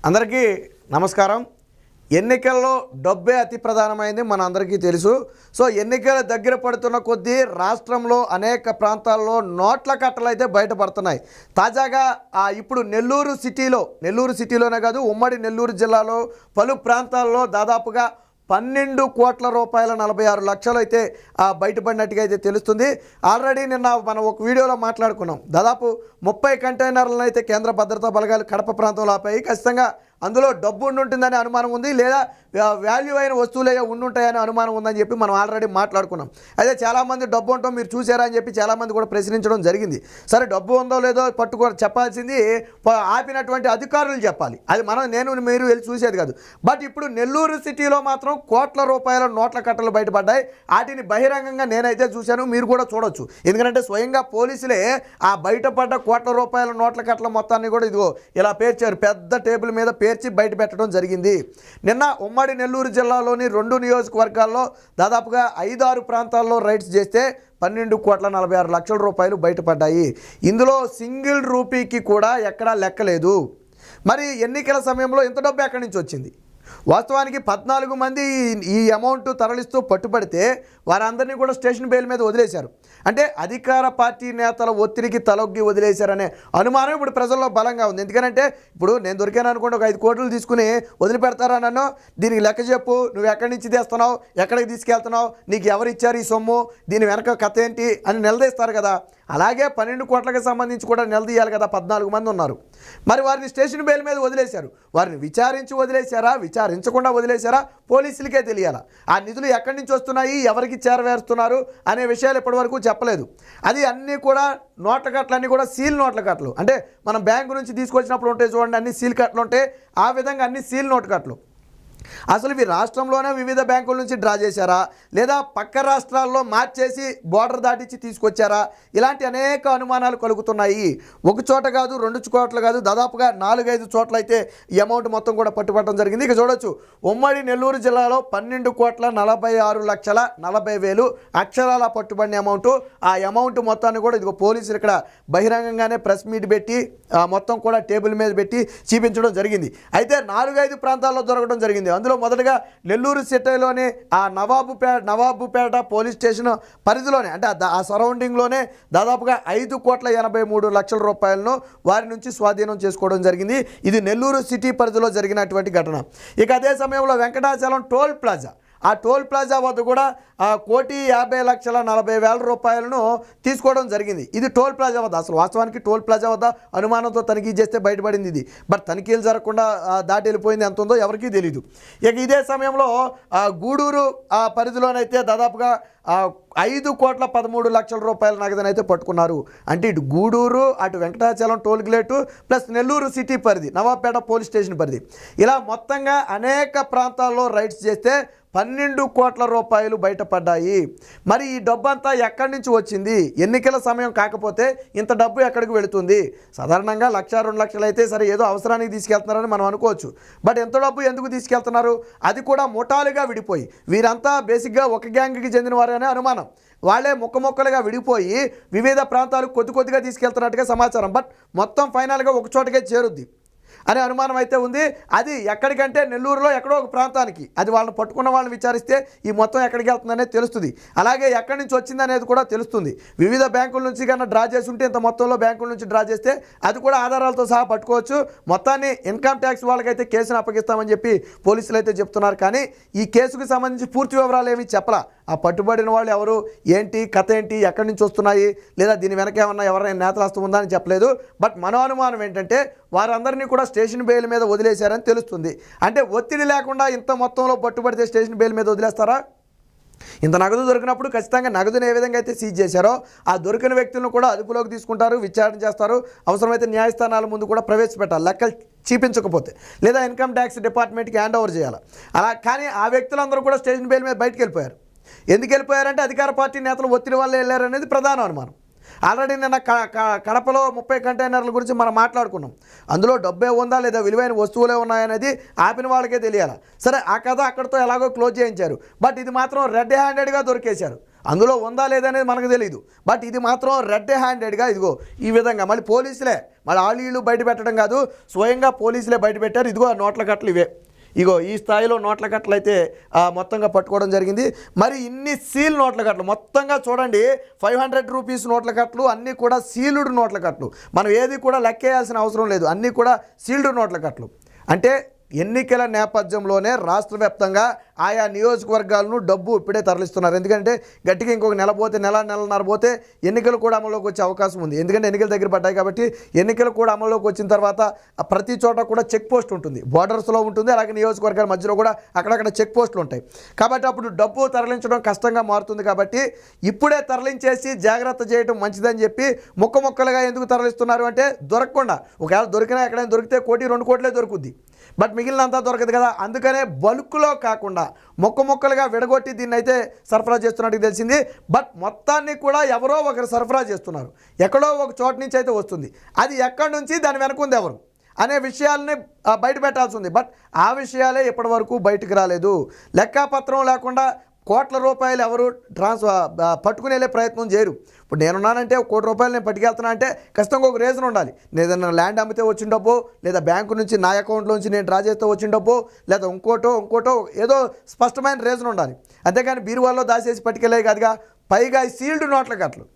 అందరికీ నమస్కారం. ఎన్నికల్లో డబ్బే అతి ప్రధానమైంది మన అందరికీ తెలుసు. సో ఎన్నికల దగ్గర పడుతున్న కొద్దీ రాష్ట్రంలో అనేక ప్రాంతాల్లో నోట్ల కట్టలు అయితే బయటపడుతున్నాయి. తాజాగా ఇప్పుడు నెల్లూరు సిటీలోనే కాదు, ఉమ్మడి నెల్లూరు జిల్లాలో పలు ప్రాంతాల్లో దాదాపుగా 12 కోట్ల రూపాయల 46 లక్షలు అయితే బయటపడినట్టుగా అయితే తెలుస్తుంది. ఆల్రెడీ నిన్న మనం ఒక వీడియోలో మాట్లాడుకున్నాం. దాదాపు 30 కంటైనర్లను అయితే కేంద్ర భద్రతా బలగాలు కడప ప్రాంతంలో ఆపాయి. ఖచ్చితంగా అందులో డబ్బు ఉంటుందనే అనుమానం ఉంది, లేదా వాల్యూ అయిన వస్తువులే ఉండుంటాయనే అనుమానం ఉందని చెప్పి మనం ఆల్రెడీ మాట్లాడుకున్నాం. అయితే చాలామంది డబ్బు ఉంటాం మీరు చూసారా అని చెప్పి చాలామంది కూడా ప్రశ్నించడం జరిగింది. సరే, డబ్బు ఉందో లేదో చెప్పాల్సింది ఆపినటువంటి అధికారులు చెప్పాలి. అది మీరు వెళ్ళి చూసేది కాదు. బట్ ఇప్పుడు నెల్లూరు సిటీలో మాత్రం కోట్ల రూపాయల నోట్ల కట్టలు బయటపడ్డాయి. వాటిని బహిరంగంగా నేనైతే చూశాను, మీరు కూడా చూడొచ్చు. ఎందుకంటే స్వయంగా పోలీసులే ఆ బయటపడ్డ కోట్ల రూపాయల నోట్ల కట్టల మొత్తాన్ని కూడా ఇదిగో ఇలా పేర్చారు, పెద్ద టేబుల్ మీద పేర్చి బయట పెట్టడం జరిగింది. నిన్న ఉమ్మడి నెల్లూరు జిల్లాలోని 2 నియోజకవర్గాల్లో దాదాపుగా 5-6 ప్రాంతాల్లో రైడ్స్ చేస్తే 12 కోట్ల 46 లక్షల రూపాయలు బయటపడ్డాయి. ఇందులో సింగిల్ రూపీకి కూడా ఎక్కడా లెక్కలేదు. మరి ఎన్నికల సమయంలో ఇంత డబ్బు ఎక్కడి నుంచి వచ్చింది? వాస్తవానికి 14 మంది ఈ అమౌంట్ తరలిస్తూ పట్టుబడితే వారందరినీ కూడా స్టేషన్ బెయిల్ మీద వదిలేశారు. అంటే అధికార పార్టీ నేతల ఒత్తిడికి తలొగ్గి వదిలేశారనే అనుమానం ఇప్పుడు ప్రజల్లో బలంగా ఉంది. ఎందుకంటే ఇప్పుడు నేను దొరికాను అనుకోండి, ఒక 5 కోట్లు తీసుకుని వదిలిపెడతారా నన్ను? దీనికి లెక్క చెప్పు, నువ్వు ఎక్కడి నుంచి తెస్తున్నావు, ఎక్కడికి తీసుకెళ్తున్నావు, నీకు ఎవరు ఇచ్చారు ఈ సొమ్ము, దీని వెనక కథ ఏంటి అని నిలదీస్తారు కదా. అలాగే 12 కోట్లకు సంబంధించి కూడా నిలదీయాలి కదా. 14 మంది ఉన్నారు. మరి వారిని స్టేషన్ బెయిల్ మీద వదిలేశారు. వారిని విచారించి వదిలేశారా, విచారించకుండా వదిలేశారా, పోలీసులకే తెలియాలా. ఆ నిధులు ఎక్కడి నుంచి వస్తున్నాయి, ఎవరికి చేరవేస్తున్నారు అనే విషయాలు ఇప్పటివరకు చెప్పలేదు. అది అన్నీ కూడా నోట్ల కట్టలన్నీ కూడా సీల్ నోట్ల కట్టలు. అంటే మనం బ్యాంకు నుంచి తీసుకొచ్చినప్పుడు ఉంటాయి చూడండి, అన్ని సీల్ కట్టలు ఉంటాయి. ఆ విధంగా అన్ని సీల్ నోట్ కట్టలు. అసలు ఇవి రాష్ట్రంలోనే వివిధ బ్యాంకుల నుంచి డ్రా చేశారా, లేదా పక్క రాష్ట్రాల్లో మార్చేసి బోర్డర్ దాటించి తీసుకొచ్చారా? ఇలాంటి అనేక అనుమానాలు కలుగుతున్నాయి. ఒక చోట కాదు, 2 చోట్ల కాదు, దాదాపుగా 4-5 చోట్ల అయితే ఈ అమౌంట్ మొత్తం కూడా పట్టుబట్టడం జరిగింది. ఇక చూడొచ్చు, ఉమ్మడి నెల్లూరు జిల్లాలో 12 కోట్ల 46 లక్షల 40 వేలు అక్షరాల పట్టుబడిన అమౌంట్. ఆ అమౌంట్ మొత్తాన్ని కూడా ఇదిగో పోలీసులు ఇక్కడ బహిరంగంగానే ప్రెస్ మీట్ పెట్టి మొత్తం కూడా టేబుల్ మీద పెట్టి చూపించడం జరిగింది. అయితే 4-5 ప్రాంతాల్లో దొరకడం జరిగింది. అందులో మొదటగా నెల్లూరు సిటీలోనే ఆ నవాబుపేట పోలీస్ స్టేషన్ పరిధిలోనే, అంటే ఆ సరౌండింగ్లోనే దాదాపుగా 5 కోట్ల 83 లక్షల రూపాయలను వారి నుంచి స్వాధీనం చేసుకోవడం జరిగింది. ఇది నెల్లూరు సిటీ పరిధిలో జరిగినటువంటి ఘటన. ఇక అదే సమయంలో వెంకటాచలం టోల్ ప్లాజా, ఆ టోల్ ప్లాజా వద్ద కూడా 1,50,40,000 రూపాయలను తీసుకోవడం జరిగింది. ఇది టోల్ ప్లాజా వద్ద. అసలు వాస్తవానికి టోల్ ప్లాజా వద్ద అనుమానంతో తనిఖీ చేస్తే బయటపడింది ఇది. బట్ తనిఖీలు జరగకుండా దాటి వెళ్ళిపోయింది. ఎంత ఉందో ఎవరికీ తెలియదు. ఇక ఇదే సమయంలో గూడూరు పరిధిలోనైతే దాదాపుగా 5 కోట్ల 13 లక్షల రూపాయల నగదునైతే పట్టుకున్నారు. అంటే ఇటు గూడూరు, అటు Venkatachalam toll gate plus Nellore city పరిధి, నవాబుపేట పోలీస్ స్టేషన్ పరిధి, ఇలా మొత్తంగా అనేక ప్రాంతాల్లో రైడ్స్ చేస్తే 12 కోట్ల రూపాయలు బయటపడ్డాయి. మరి ఈ డబ్బు అంతా ఎక్కడి నుంచి వచ్చింది? ఎన్నికల సమయం కాకపోతే ఇంత డబ్బు ఎక్కడికి వెళుతుంది? సాధారణంగా 1-2 లక్షలు అయితే సరే ఏదో అవసరానికి తీసుకెళ్తున్నారని మనం అనుకోవచ్చు. బట్ ఎంత డబ్బు ఎందుకు తీసుకెళ్తున్నారు? అది కూడా ముఠాలుగా విడిపోయి, వీరంతా బేసిక్గా ఒక గ్యాంగ్కి చెందిన వారనే అనుమానం. వాళ్ళే ముక్కలుగా విడిపోయి వివిధ ప్రాంతాలు కొద్దిగా తీసుకెళ్తున్నట్టుగా సమాచారం. బట్ మొత్తం ఫైనల్గా ఒక చోటకే చేరుద్ది అనే అనుమానం అయితే ఉంది. అది ఎక్కడికంటే నెల్లూరులో ఎక్కడో ఒక ప్రాంతానికి. అది వాళ్ళని పట్టుకున్న వాళ్ళని విచారిస్తే ఈ మొత్తం ఎక్కడికి వెళ్తుందనేది తెలుస్తుంది. అలాగే ఎక్కడి నుంచి వచ్చిందనేది కూడా తెలుస్తుంది. వివిధ బ్యాంకుల నుంచి కన్నా డ్రా చేసి ఉంటే, ఇంత మొత్తంలో బ్యాంకుల నుంచి డ్రా చేస్తే అది కూడా ఆధారాలతో సహా పట్టుకోవచ్చు. మొత్తాన్ని ఇన్కమ్ ట్యాక్స్ వాళ్ళకైతే కేసును అప్పగిస్తామని చెప్పి పోలీసులు అయితే చెప్తున్నారు. కానీ ఈ కేసుకు సంబంధించి పూర్తి వివరాలు ఏమీ చెప్పలా. ఆ పట్టుబడిన వాళ్ళు ఎవరు, ఏంటి కథ ఏంటి, ఎక్కడి నుంచి వస్తున్నాయి, లేదా దీని వెనక ఏమన్నా ఎవరైనా నేతలాస్తం ఉందా అని చెప్పలేదు. బట్ మన అనుమానం ఏంటంటే వారందరినీ కూడా స్టేషన్ బెయిల్ మీద వదిలేశారని తెలుస్తుంది. అంటే ఒత్తిడి లేకుండా ఇంత మొత్తంలో పట్టుబడితే స్టేషన్ బెయిల్ మీద వదిలేస్తారా? ఇంత నగదు దొరికినప్పుడు ఖచ్చితంగా నగదును ఏ విధంగా అయితే సీజ్ చేశారో ఆ దొరికిన వ్యక్తులను కూడా అదుపులోకి తీసుకుంటారు, విచారణ చేస్తారు. అవసరమైతే న్యాయస్థానాల ముందు కూడా ప్రవేశపెట్టాలి, లెక్కలు చూపించకపోతే, లేదా ఇన్కమ్ ట్యాక్స్ డిపార్ట్మెంట్కి హ్యాండ్ ఓవర్ చేయాలి. అలా కానీ ఆ వ్యక్తులందరూ కూడా స్టేషన్ బెయిల్ మీద బయటకు వెళ్ళిపోయారు. ఎందుకు వెళ్ళిపోయారంటే అధికార పార్టీ నేతలు ఒత్తిడి వల్ల వెళ్ళారనేది ప్రధాన అనుమానం. ఆల్రెడీ నిన్న కడపలో 30 కంటైనర్ల గురించి మనం మాట్లాడుకున్నాం. అందులో డబ్బే ఉందా లేదా విలువైన వస్తువులే ఉన్నాయనేది ఆపిన వాళ్ళకే తెలియాలి. సరే, ఆ కథ అక్కడితో ఎలాగో క్లోజ్ చేయించారు. బట్ ఇది మాత్రం రెడ్ హ్యాండెడ్గా దొరికేశారు. అందులో ఉందా లేదనేది మనకు తెలియదు. బట్ ఇది మాత్రం రెడ్ హ్యాండెడ్గా ఇదిగో ఈ విధంగా మళ్ళీ పోలీసులే మళ్ళీ వీళ్ళు బయట పెట్టడం కాదు, స్వయంగా పోలీసులే బయట పెట్టారు. ఇదిగో నోట్ల కట్టలు ఇవే, ఇగో ఈ స్థాయిలో నోట్ల కట్టలు అయితే మొత్తంగా పట్టుకోవడం జరిగింది. మరి ఇన్ని సీల్ నోట్ల కట్టలు మొత్తంగా చూడండి, 500 రూపీస్ నోట్ల కట్టలు అన్నీ కూడా సీల్డ్ నోట్ల కట్టలు. మనం ఏది కూడా లెక్కేయాల్సిన అవసరం లేదు, అన్నీ కూడా సీల్డ్ నోట్ల కట్టలు. అంటే ఎన్నికల నేపథ్యంలోనే రాష్ట్ర వ్యాప్తంగా ఆయా నియోజకవర్గాలను డబ్బు ఇప్పుడే తరలిస్తున్నారు. ఎందుకంటే గట్టిగా ఇంకొక నెల పోతే నెలన్నర పోతే ఎన్నికలు కూడా అమల్లోకి వచ్చే అవకాశం ఉంది. ఎందుకంటే ఎన్నికలు దగ్గర పడ్డాయి కాబట్టి ఎన్నికలు కూడా అమల్లోకి వచ్చిన తర్వాత ప్రతి చోట కూడా చెక్ పోస్ట్ ఉంటుంది, బోర్డర్స్లో ఉంటుంది, అలాగే నియోజకవర్గాల మధ్యలో కూడా అక్కడక్కడ చెక్ పోస్టులు ఉంటాయి. కాబట్టి అప్పుడు డబ్బు తరలించడం కష్టంగా మారుతుంది. కాబట్టి ఇప్పుడే తరలించేసి జాగ్రత్త చేయడం మంచిదని చెప్పి ముక్కలుగా ఎందుకు తరలిస్తున్నారు అంటే దొరకకుండా, ఒకవేళ దొరికినా ఎక్కడైనా దొరికితే 1 2 కోట్లే దొరుకుద్ది, బట్ మిగిలినంతా దొరకదు కదా. అందుకనే బల్క్లో కాకుండా ముక్కలుగా విడగొట్టి దీన్ని అయితే సరఫరా చేస్తున్నట్టు తెలిసింది. బట్ మొత్తాన్ని కూడా ఎవరో ఒకరు సరఫరా చేస్తున్నారు, ఎక్కడో ఒక చోట నుంచి అయితే వస్తుంది. అది ఎక్కడి నుంచి, దాని వెనకుంది ఎవరు అనే విషయాలని బయట పెట్టాల్సి ఉంది. బట్ ఆ విషయాలే ఇప్పటి వరకు బయటకు రాలేదు. లెక్కాపత్రం లేకుండా కోట్ల రూపాయలు ఎవరు పట్టుకుని వెళ్ళే ప్రయత్నం చేయరు. ఇప్పుడు నేనున్నానంటే 1 కోటి రూపాయలు నేను పట్టుకెళ్తున్నా అంటే ఖచ్చితంగా ఒక రీజన్ ఉండాలి. ఏదైనా ల్యాండ్ అమ్మితే వచ్చిన డబ్బు, లేదా బ్యాంకు నుంచి నా అకౌంట్లోంచి నేను డ్రా చేస్తే వచ్చిన డబ్బు, లేదా ఇంకోటో ఏదో స్పష్టమైన రీజన్ ఉండాలి. అంతేగాని బీరువాల్లో దాచేసి పట్టుకెళ్ళే కాదుగా. పైగా సీల్డ్ నోట్ల కట్టలు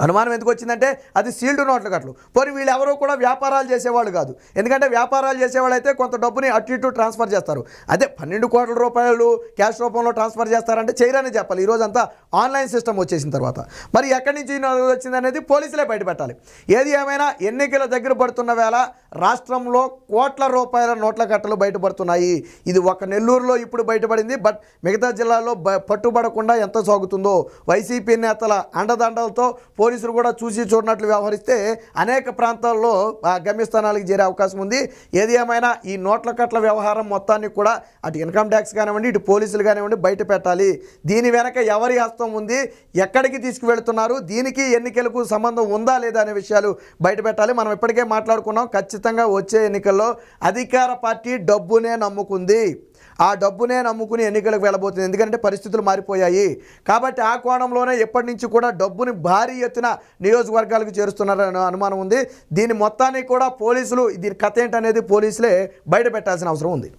అనుమానం ఎందుకు వచ్చిందంటే అది సీల్డ్ నోట్ల కట్టలు. పోనీ వీళ్ళు ఎవరో కూడా వ్యాపారాలు చేసేవాళ్ళు కాదు. ఎందుకంటే వ్యాపారాలు చేసేవాళ్ళు అయితే కొంత డబ్బుని అటు ఇటు ట్రాన్స్ఫర్ చేస్తారు. అదే 12 కోట్ల రూపాయలు క్యాష్ రూపంలో ట్రాన్స్ఫర్ చేస్తారంటే చేయరని చెప్పాలి. ఈరోజంతా ఆన్లైన్ సిస్టమ్ వచ్చేసిన తర్వాత మరి ఎక్కడి నుంచి వచ్చింది అనేది పోలీసులే బయటపెట్టాలి. ఏది ఏమైనా ఎన్నికల దగ్గర పడుతున్న వేళ రాష్ట్రంలో కోట్ల రూపాయల నోట్ల కట్టలు బయటపడుతున్నాయి. ఇది ఒక నెల్లూరులో ఇప్పుడు బయటపడింది. బట్ మిగతా జిల్లాల్లో పట్టుబడకుండా ఎంత సాగుతుందో వైసీపీ నేతల అండదండలతో పోలీసులు కూడా చూసి చూడనట్లు వ్యవహరిస్తే అనేక ప్రాంతాల్లో గమ్యస్థానాలకు చేరే అవకాశం ఉంది. ఏది ఏమైనా ఈ నోట్ల కట్ల వ్యవహారం మొత్తాన్ని కూడా అటు ఇన్కమ్ ట్యాక్స్ కానివ్వండి, ఇటు పోలీసులు కానివ్వండి బయట పెట్టాలి. దీని వెనక ఎవరి హస్తం ఉంది, ఎక్కడికి తీసుకువెళ్తున్నారు, దీనికి ఎన్నికలకు సంబంధం ఉందా లేదా అనే విషయాలు బయట పెట్టాలి. మనం ఇప్పటికే మాట్లాడుకున్నాం, ఖచ్చితంగా వచ్చే ఎన్నికల్లో అధికార పార్టీ డబ్బునే నమ్ముకుంది. ఆ డబ్బునే నమ్ముకుని ఎన్నికలకు వెళ్ళబోతుంది. ఎందుకంటే పరిస్థితులు మారిపోయాయి. కాబట్టి ఆ కోణంలోనే ఎప్పటి నుంచి కూడా డబ్బుని భారీ ఎత్తున నియోజకవర్గాలకు చేరుస్తున్నారనే అనుమానం ఉంది. దీని మొత్తాన్ని కూడా పోలీసులు, దీని కథ ఏంటనేది పోలీసులే బయట పెట్టాల్సిన అవసరం ఉంది.